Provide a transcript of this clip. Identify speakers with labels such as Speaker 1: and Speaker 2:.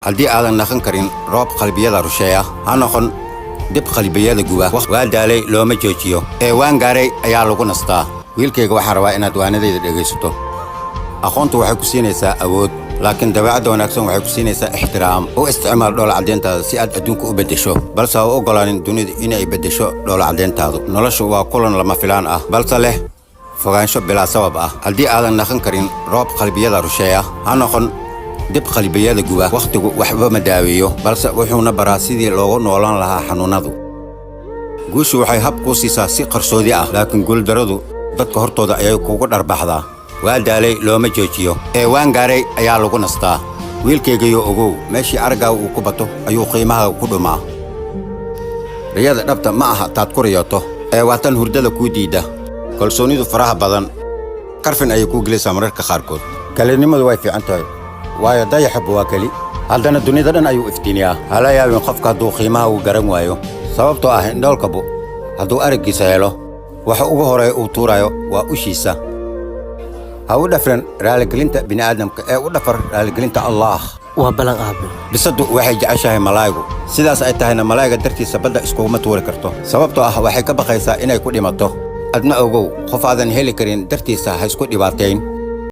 Speaker 1: haddii aadan naqan karin roob qalbiyada rusheeya ha noqon dib qalbiyada guba waa daalay looma joojiyo ee waan gaaray ayaa lagu nastaa wiilkayga waxaan rabaa inaad waanadayda dhegaysato aqoontu waxay ku siinaysaa awood laakiin dabeecadda wanaagsan waxay ku siinaysaa ixtiraam u isticmaal dhoola caddeyntaada si aad adduunka u beddesho balse ha u oggolaanin dunidu inay beddesho dhoola caddeyntaadu noloshu waa kulan lama filaan ah balse leh fogaansho bilaa sabab ah haddii aadan naqan karin roob qalbiyada rusheeya ha noqon dib qalbiyada guba wakhtigu waxba ma daaweeyo balse wuxuuna baraa sidii loogu noolaan lahaa xanuunadu guushu waxay hab kuu siisaa si qarsoodi ah laakiin guuldaradu dadka hortooda ayay kugu dharbaxdaa waa daalay looma joojiyo ee waan gaaray ayaa lagu nastaa wiilkaygayo ogow meeshii araggaaga uu ku bato ayuu qiimaha ku dhumaa riyada dhabta ma aha taad ku riyooto ee waa tan hurdada kuu diidda kalsoonidu faraha badan qarfin ayay kuu gelaysaa mararka qaarkood kalinimadu way fiican tahay waayo dayaxabba waa keli haddana dunida dhan ayuu iftiiniyaa hala yaabin qofka hadduu qiimaha uu garan waayo sababtoo ah indhoolkabu hadduu araggiisa helo waxa ugu horeeya uu tuurayo waa ushiisa ha u dhafran raaligelinta bini'aadamka ee u dhafar raaligelinta allaah
Speaker 2: waa balan aabe
Speaker 1: bisadu waxay jeceshahay malaayigu sidaas ay tahayna malaayiga dartiisa badda iskuguma tuuri karto sababtoo ah waxay ka baqaysaa inay ku dhimato adna ogow qof aadan heli karin dartiisa ha isku dhibaatayn